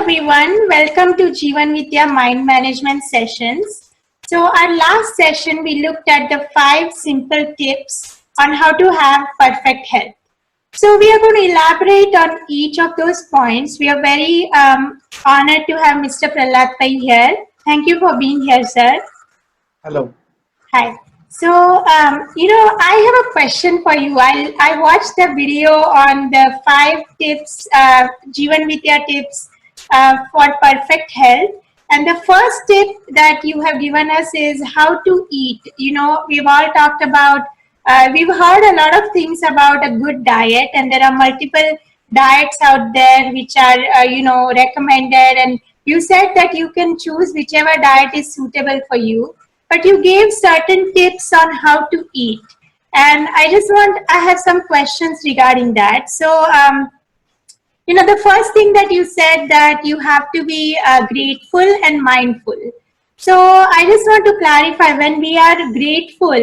everyone, welcome to Jeevan Vidya Mind Management Sessions. So our last session we looked at the 5 simple tips on how to have perfect health. So we are going to elaborate on each of those points. We are very honored to have Mr. Prahlad Pai here. Thank you for being here, sir. Hello. Hi. So, I have a question for you. I watched the video on the 5 tips, Jeevan Vidya tips for perfect health. And the first tip that you have given us is how to eat. We've all talked about, we've heard a lot of things about a good diet, and there are multiple diets out there which are, recommended. And you said that you can choose whichever diet is suitable for you, but you gave certain tips on how to eat. And I have some questions regarding that. So, the first thing that you said that you have to be grateful and mindful. So I just want to clarify, when we are grateful,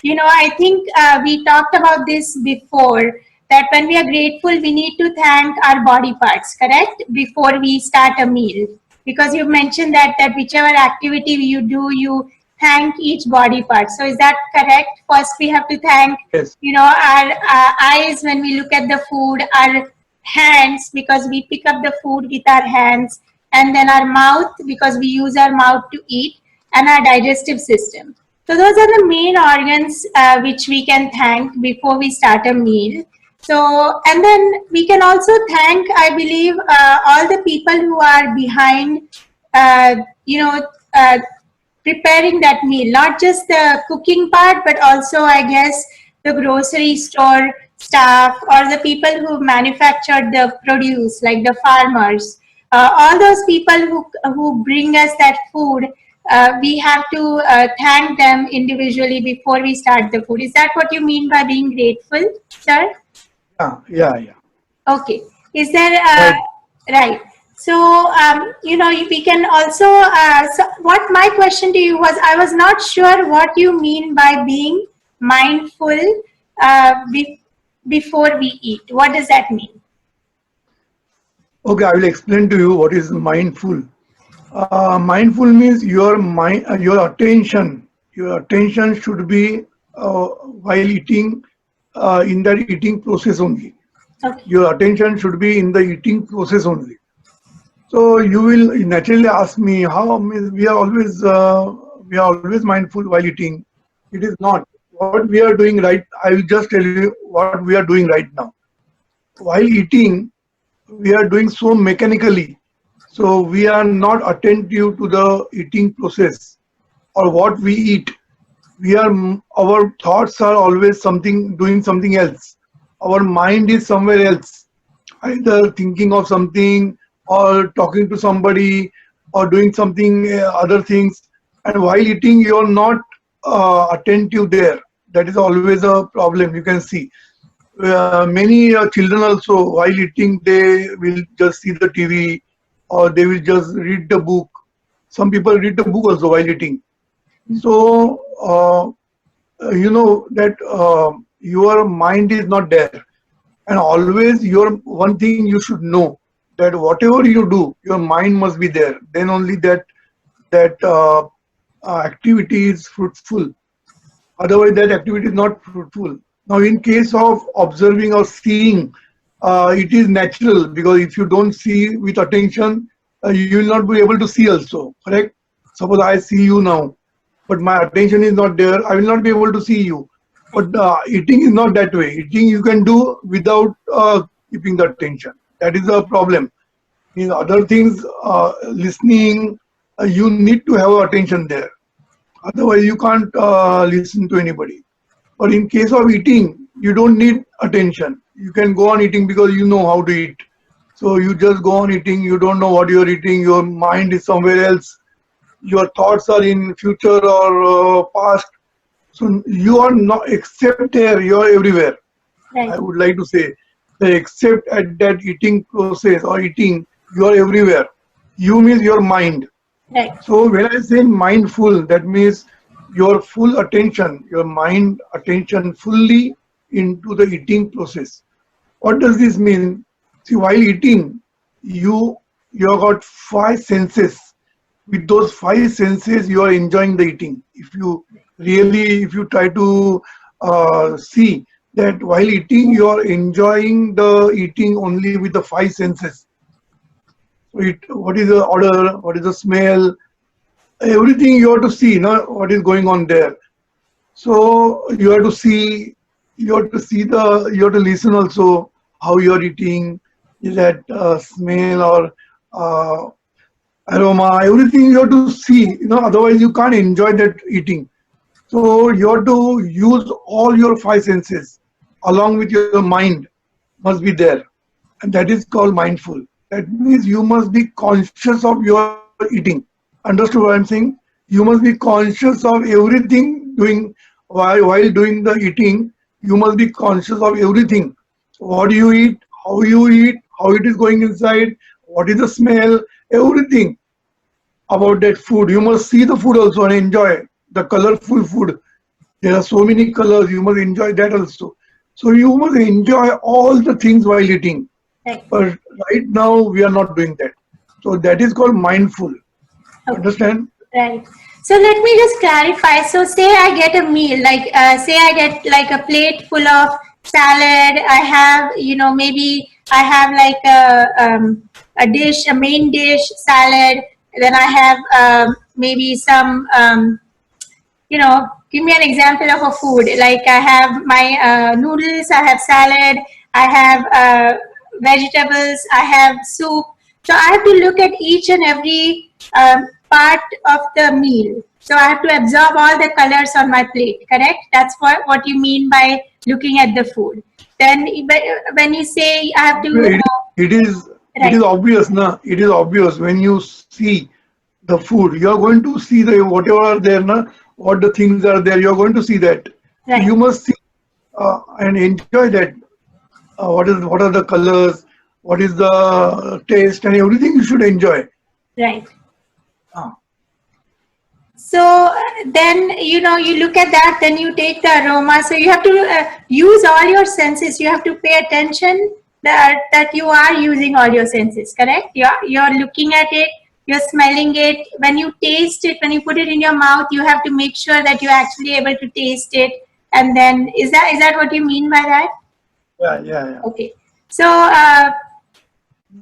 I think we talked about this before, that when we are grateful, we need to thank our body parts, correct? Before we start a meal. Because you mentioned that whichever activity you do, you thank each body part. So is that correct? First, we have to thank, Yes. our eyes when we look at the food, our hands because we pick up the food with our hands, and then our mouth because we use our mouth to eat, and our digestive system. So those are the main organs which we can thank before we start a meal. So, and then we can also thank, I believe, all the people who are behind, preparing that meal, not just the cooking part, but also, I guess, the grocery store staff or the people who manufactured the produce, like the farmers. All those people who bring us that food, we have to thank them individually before we start the food. Is that what you mean by being grateful, sir? Yeah. Okay. Is there, Right. right. So, we can also, so what my question to you was, I was not sure what you mean by being mindful before we eat. What does that mean? Okay, I will explain to you what is mindful. Mindful means your mind, your attention. Your attention should be while eating, in that eating process only. Okay. Your attention should be in the eating process only. So you will naturally ask me how we are always mindful while eating. It is not. What we are doing right, I will just tell you what we are doing right now. While eating, we are doing so mechanically. So we are not attentive to the eating process or what we eat. Our thoughts are always doing something else. Our mind is somewhere else, either thinking of something or talking to somebody or doing something other things. And while eating, you're not attentive there. That is always a problem. You can see many children also while eating they will just see the TV or they will just read the book. Some people read the book also while eating. So you know that your mind is not there, and always your one thing you should know, that whatever you do, your mind must be there. Then only that activity is fruitful. Otherwise, that activity is not fruitful. Now, in case of observing or seeing, it is natural, because if you don't see with attention, you will not be able to see also. Correct? Suppose I see you now, but my attention is not there. I will not be able to see you. But eating is not that way. Eating you can do without keeping the attention. That is the problem. In other things, listening, you need to have attention there. Otherwise, you can't listen to anybody. But in case of eating, you don't need attention. You can go on eating because you know how to eat. So you just go on eating. You don't know what you're eating. Your mind is somewhere else. Your thoughts are in future or past. So you are not, except there, you are everywhere. Right. I would like to say that except at that eating process or eating, you are everywhere. You means your mind. Right. So when I say mindful, that means your full attention, your mind attention fully into the eating process. What does this mean? See, while eating, you you have got five senses. With those five senses, you are enjoying the eating. If you really, if you try to see that while eating, you are enjoying the eating only with the five senses. So what is the odor, what is the smell, everything you have to see, what is going on there. So you have to see, you have to listen also how you are eating. Is that smell or uh, aroma? Everything you have to see. Otherwise you can't enjoy that eating. So you have to use all your five senses along with your mind must be there, and that is called mindful. That means you must be conscious of your eating. Understood what I'm saying? You must be conscious of everything doing while doing the eating. You must be conscious of everything. What do you eat, how it is going inside, what is the smell, everything about that food. You must see the food also and enjoy the colorful food. There are so many colors, you must enjoy that also. So you must enjoy all the things while eating. Right. But right now we are not doing that. So that is called mindful. Okay. Understand? Right. So let me just clarify. So say I get a meal, like say I get like a plate full of salad. I have, maybe I have like a dish, a main dish, salad. Then I have maybe some, give me an example of a food. Like I have my noodles, I have salad, I have vegetables, I have soup. So I have to look at each and every part of the meal. So I have to absorb all the colors on my plate, correct? That's what you mean by looking at the food. Then when you say I have to... It is obvious, na? It is obvious when you see the food. You are going to see the whatever are there, na? What the things are there. You are going to see that. Right. You must see and enjoy that. What are the colors? What is the taste and everything? You should enjoy. Right. Ah. So then, you look at that, then you take the aroma. So you have to use all your senses. You have to pay attention that you are using all your senses, correct? You're looking at it, you're smelling it. When you taste it, when you put it in your mouth, you have to make sure that you're actually able to taste it. And then, is that what you mean by that? Yeah. Okay. So,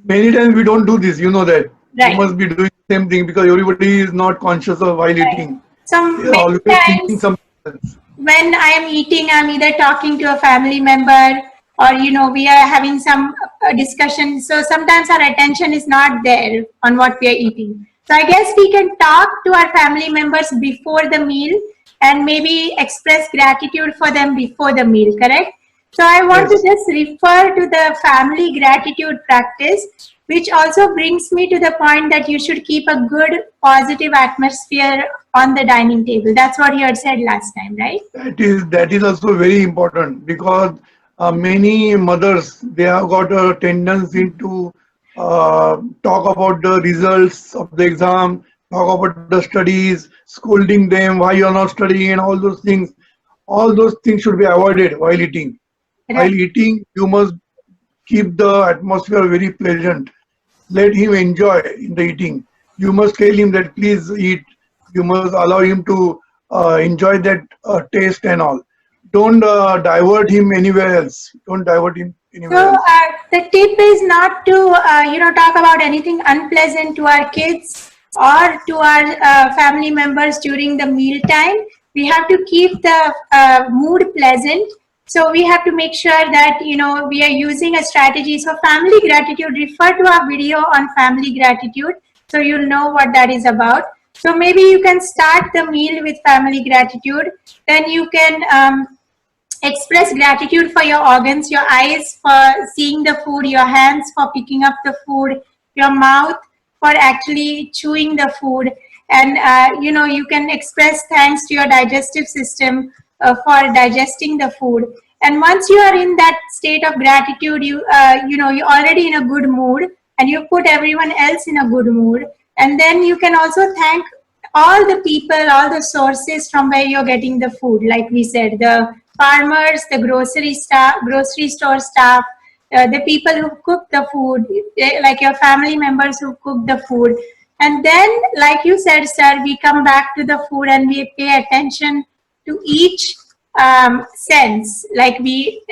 many times we don't do this, you know that. Right. You must be doing the same thing because everybody is not conscious of while eating. Some They are always thinking times something else. when I am eating, I'm either talking to a family member or, we are having some discussion. So sometimes our attention is not there on what we are eating. So I guess we can talk to our family members before the meal and maybe express gratitude for them before the meal, correct? So I want Yes. to just refer to the family gratitude practice, which also brings me to the point that you should keep a good positive atmosphere on the dining table. That's what you had said last time, right? That is also very important because many mothers, they have got a tendency to talk about the results of the exam, talk about the studies, scolding them why you are not studying and all those things. All those things should be avoided while eating. While Right. eating, you must keep the atmosphere very pleasant. Let him enjoy in the eating. You must tell him that please eat. You must allow him to enjoy that taste and all. Don't divert him anywhere else. Don't divert him anywhere So else. the tip is not to talk about anything unpleasant to our kids or to our family members during the meal time. We have to keep the mood pleasant. So we have to make sure that we are using a strategy. So family gratitude. Refer to our video on family gratitude, so you'll know what that is about. So maybe you can start the meal with family gratitude. Then you can express gratitude for your organs, your eyes for seeing the food, your hands for picking up the food, your mouth for actually chewing the food. And you can express thanks to your digestive system for digesting the food. And once you are in that state of gratitude, you're already in a good mood, and you put everyone else in a good mood. And then you can also thank all the people, all the sources from where you're getting the food. Like we said, the farmers, the grocery store staff, the people who cook the food, like your family members who cook the food. And then, like you said, sir, we come back to the food and we pay attention to each sense. Like we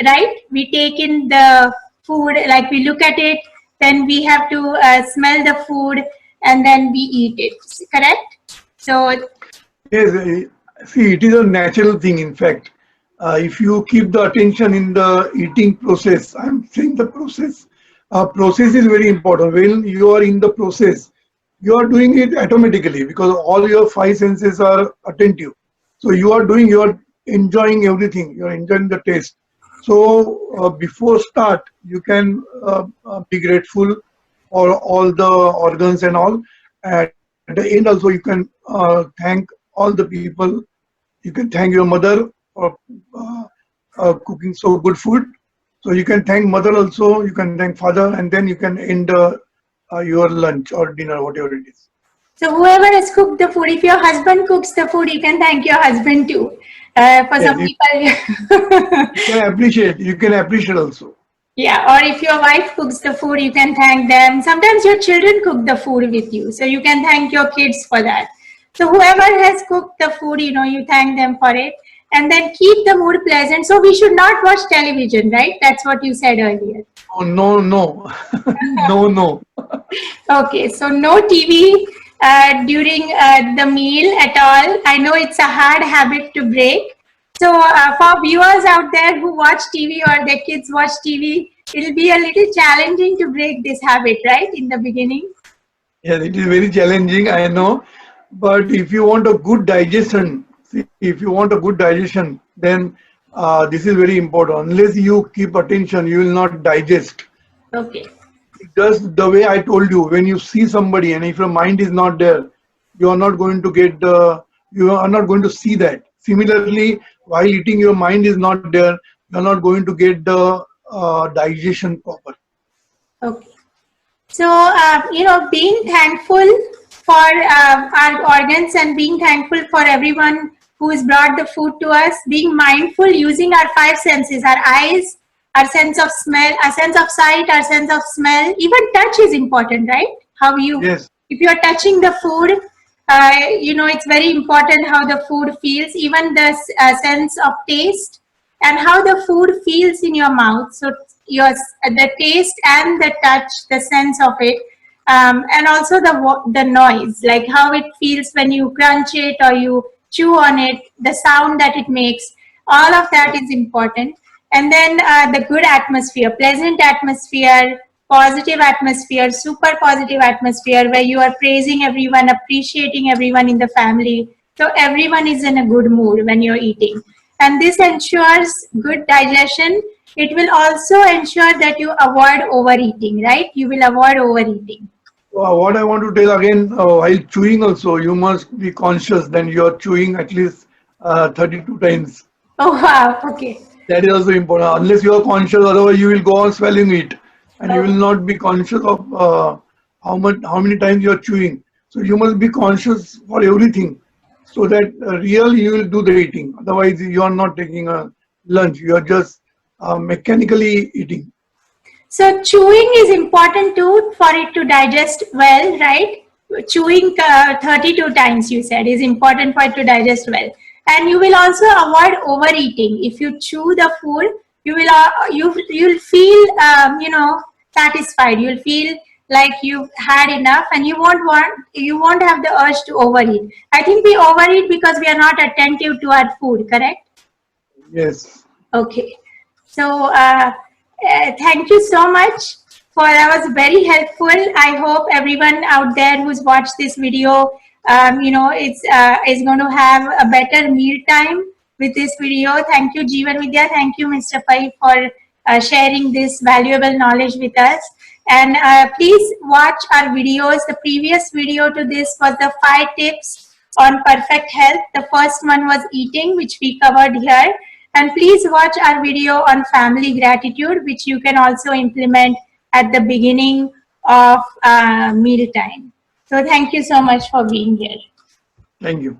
take in the food, like we look at it, then we have to smell the food, and then we eat it. Correct? So Yes, see, it is a natural thing. In fact, if you keep the attention in the eating process, I'm saying the process. Process is very important. When you are in the process, you are doing it automatically because all your five senses are attentive. So you are enjoying everything. You are enjoying the taste. So before start, you can be grateful for all the organs and all. At the end also, you can thank all the people. You can thank your mother for cooking so good food. So you can thank mother also. You can thank father, and then you can end your lunch or dinner, whatever it is. so whoever has cooked the food, if your husband cooks the food, you can thank your husband too. For Yes, some people, you can appreciate. You can appreciate also. yeah. Or if your wife cooks the food, you can thank them. Sometimes your children cook the food with you, so you can thank your kids for that. So whoever has cooked the food, you thank them for it, and then keep the mood pleasant. So we should not watch television, right? That's what you said earlier. Oh, no, no, no, no. Okay, so no TV during the meal at all. I know it's a hard habit to break. So for viewers out there who watch TV or their kids watch TV, it'll be a little challenging to break this habit, right, in the beginning? Yes, it is very challenging, I know. But if you want a good digestion, see, if you want a good digestion, then this is very important. Unless you keep attention, you will not digest. Okay. Just the way I told you, when you see somebody and if your mind is not there, you are not going to get you are not going to see that. Similarly, while eating, your mind is not there, you are not going to get the digestion proper. Okay. So, being thankful for our organs and being thankful for everyone who has brought the food to us, being mindful using our five senses, our eyes, our sense of smell, our sense of sight, our sense of smell, even touch is important, right? Yes, If you're touching the food, it's very important how the food feels, even the sense of taste and how the food feels in your mouth. So the taste and the touch, the sense of it, and also the noise, like how it feels when you crunch it or you chew on it, the sound that it makes. All of that is important. And then the good atmosphere, pleasant atmosphere, positive atmosphere, super positive atmosphere where you are praising everyone, appreciating everyone in the family. So everyone is in a good mood when you're eating. And this ensures good digestion. It will also ensure that you avoid overeating, right? You will avoid overeating. what I want to tell again, while chewing also, you must be conscious that you are chewing at least 32 times. Oh, wow. Okay. That is also important. Unless you are conscious, otherwise you will go on swallowing it, and you will not be conscious of how many times you are chewing. So you must be conscious for everything, so that really you will do the eating. Otherwise, you are not taking a lunch. You are just mechanically eating. So chewing is important too for it to digest well, right? Chewing 32 times, you said, is important for it to digest well. And you will also avoid overeating. If you chew the food, you'll feel satisfied. You'll feel like you've had enough, and you won't have the urge to overeat. I think we overeat because we are not attentive to our food. Correct? Yes. Okay. So thank you so much. That was very helpful. I hope everyone out there who's watched this video, is going to have a better meal time with this video. Thank you, Jeevan Vidya. Thank you, Mr. Pai, for sharing this valuable knowledge with us. And please watch our videos. The previous video to this was the 5 tips on perfect health. The first one was eating, which we covered here. And please watch our video on family gratitude, which you can also implement at the beginning of meal time. So thank you so much for being here. Thank you.